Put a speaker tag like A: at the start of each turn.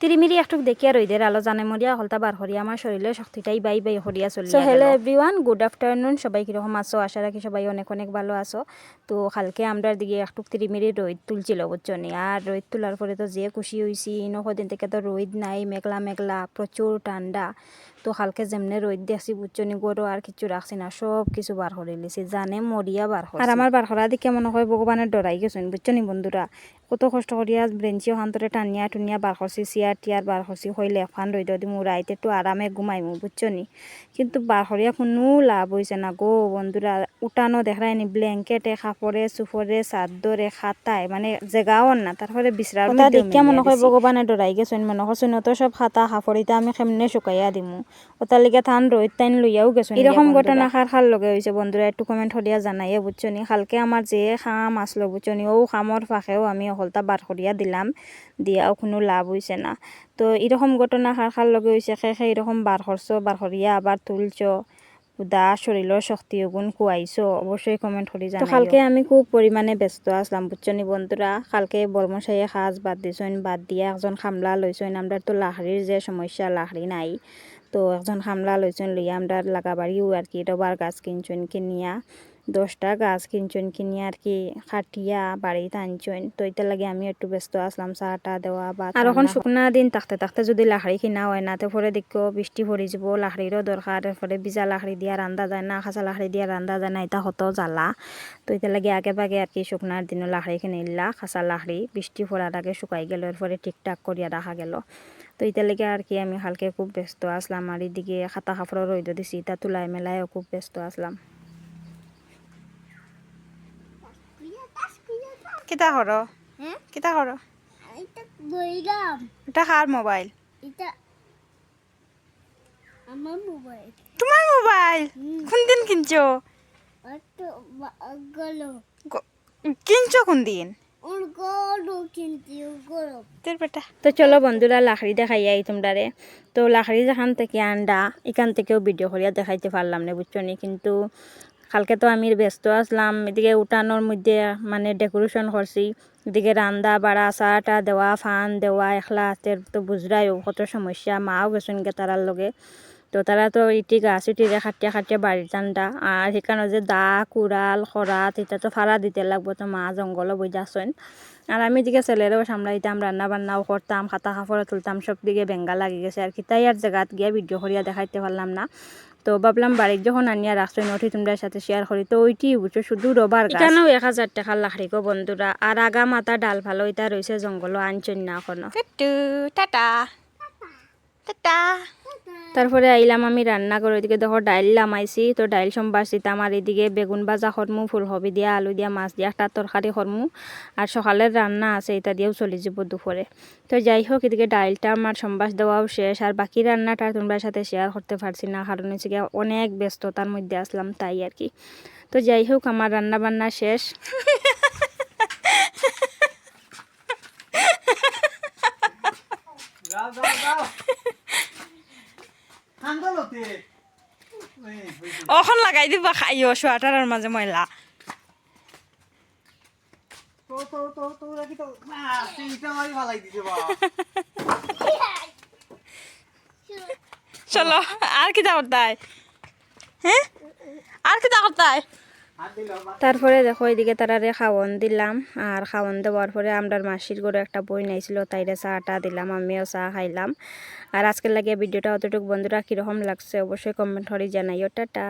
A: তিরিমিরি একটু দেখিয়া রইদের আলো জানে মরিয়া হলতা বার হরিয়া আমার শরীরে শক্তিটাই বাই বাই হরিয়া চলি। So hello everyone, good afternoon. সবাই কীরকম আছো? আশা রাখি সবাই অনেক অনেক ভালো আছো। তো কালকে আমরা দিকে একটু তিরিমিরি রোদ তুলছিল বুঝছো নি। আর রোদ তোলার পরে তো যে খুশি হয়েছি, কদিন থেকে তো রোদ নাই, মেঘলা মেঘলা প্রচুর ঠান্ডা। তো কালকে যেমনে রোদ দেখছি বুঝছো নি, গরু আর কিছু রাখছি না, সব কিছু বার করে লিছি, জানে মরিয়া বার আর আমার বার করা দিকে মনে হয় ভগবানের ডরাই গেছেন বুঝছো নি বন্ধুরা। কত কষ্ট করিয়া ব্রেঞ্চি হান্তরে টানিয়া টুনিয়া বার করছি, চেয়ার টিয়ার বার করছি, হইলে ফান রইদ দিমু, রাইতে একটু আরামে ঘুমাইমু বুঝছো নি। কিন্তু বার করিয়া কোনো লাভ হয়েছে না গো বন্ধুরা। উঠানো দেখায়নি, ব্ল্যাঙ্কেটে কাপড়ে চুপড়ে চাদরে খাতায় মানে জেগাও না, তারপরে বিশ্রাম দেখিয়া মনে হয় ভগবানে ডরাই গেছেন, মনে করছেন তো সব খাতা কাপড়িতে আমি কেমনে শুকাইয়া দিমু। ওটার লিগে থান রোদ টাইন লইয়াও গেছেন। এরকম ঘটনা কার লগে হয়েছে বন্ধুরা একটু কমেন্ট করিয়া জানাইয়ে বুঝছো নি। কালকে আমার যে খাম আসলো বুঝছো নি, ও খামর ফাঁকেও আমি অকলতা বার করিয়া দিলাম, দিয়াও কোনো লাভ হয়েছে না। তো এরকম ঘটনা কার লগে হয়েছে, খে এরকম বার করছো, বার করিয়া আবার তুলছো, দা শরীরের শক্তি গুণ খুয়াইছো, অবশ্যই কমেন্ট করি জানাইও। তো কালকে আমি খুব পরিমাণে ব্যস্ত আসলাম বুঝছো নি বন্ধুরা। কালকে বর্মশাইয়ে কাজ বাদ দিছেন, বাদ দিয়া একজন খামলা লইছেন। আমরা তো লাহড়ির যে সমস্যা, লাহড়ি নাই, তো একজন খামলা লইছেন, লইয়া আমরা লাগাবাড়িও আর কি রবার গাছ কিনছেন, কিনিয়া 10টা গাছ কিনছেন, কিনিয়া আর কি খাটিয়া বাড়িতে আনছেন। তো এটা লাগে আমি একটু ব্যস্ত আসলাম, চাটা দেওয়া বা আর এখন শুকনা দিন থাকতে থাকতে যদি লাহড়ি কিনা হয় না, তো পরে দেখো বৃষ্টি ভরি যাব, লাহড়িরও দরকার। এরপরে ভিজা লাহড়ি দিয়া রান্ধা যায় না, খাঁচা লাহড়ি দিয়া রান্ধা যায় না, এটা হত জ্বালা। তো এটা লাগে আগে ভাগে আর কি শুকনার দিনও লাহড়ি কিনে নিলা, খাঁচা লাহড়ি বৃষ্টি পড়ার আগে শুকাই গেল, এরপরে ঠিকঠাক করিয়া রাখা গেল। তো এটা লেগে আর কি আমি হালকে খুব ব্যস্ত আসলাম। আর এদিকে খাতা কাপড় রইদ দিছি, তা তুলাই মেলায়ও খুব ব্যস্ত আসলাম। কিতা করো? কিতা করো? এটা কার মোবাইল?
B: এটা আমার মোবাইল।
A: তোমার মোবাইল? কোন দিন কিনছো? কিনছো কোন দিন? তো চলো বন্ধুরা, লাকড়ি দেখাইয়াই তোমরারে। তো লাকড়ি যেখান থেকে আন্ডা, এখান থেকেও ভিডিও করিয়া দেখাইতে পারলাম না বুঝছো নি। কিন্তু কালকে তো আমি ব্যস্ত আসলাম, এদিকে উঠানোর মধ্যে মানে ডেকোরেশন করছি, এদিকে রান্দা বাড়া চাটা দেওয়া, ফান দেওয়া, একলা হাতে তো বুঝরাইও কত সমস্যা। মাও গেছেন গে তারার লগে। তো তারা তো ইটি গাছ ইটিরে খাটিয়া খাটিয়া বাড়ির টান্ডা, আর সেখানে যে দা কুড়াল খরাত এটা তো ফাড়া দিতে লাগবো, তো মা জঙ্গলও বই যাচ্ছেন। আর আমি দিকে ছেলেরও সামলাইতাম, রান্না বান্নাও করতাম, খাতা কাপড়ও তুলতাম, সব দিকে বেঙ্গা লাগি গেছে আর কি। তাই আর জায়গাত গিয়া ভিডিও করিয়া দেখাইতে পারলাম না। তো ভাবলাম বাড়ির যখন আনিয়া রাখছো নঠি তোমরা সাথে শেয়ার করি। তো ওইটি বুঝছো শুধু রবার গাছ, এখানেও 1000 টাকার লাকড়ি গো বন্ধুরা। আর আগা মাথা ডাল ভালো এটা রয়েছে জঙ্গলও আনছেন না এখনো। Tata tata. তারপরে আইলাম আমি রান্না করে, ওইদিকে দেখো ডাইল লামাইছি, তো ডাইল সম্বার দিতাম। আর এদিকে বেগুন ভাজা করমু, ফুলকপি দিয়া আলু দিয়া মাছ দিয়া একটা তরকারি করমু, আর সকালের রান্না আছে এটা দিয়েও চলে যাব দুপুরে। তো যাই হোক, এদিকে ডাইলটা আমার সম্বাস দেওয়াও শেষ, আর বাকি রান্নাটা তোমরা সাথে শেয়ার করতে পারছি না, কারণ হচ্ছে গিয়ে অনেক ব্যস্ততার মধ্যে আসলাম তাই আর কি। তো যাই হোক, আমার রান্না বান্না শেষ। অখন লাগাই দিবা খাইও সোয়াটারের মাঝে ময়লা। চলো আর কিতা করতায়? হ্যাঁ আর কিতা করতায়? তারপরে দেখো এদিকে তারারে খাওয়ন দিলাম, আর খাওয়ন দেওয়ার পরে আমরা মাসির ঘরে একটা বই নাইছিল, তাইরে চাটা দিলাম, আমিও চা খাইলাম। আর আজকের লাগে ভিডিওটা অতটুকু বন্ধুরা, কীরকম লাগছে অবশ্যই কমেন্ট করে জানাইও। টাটা।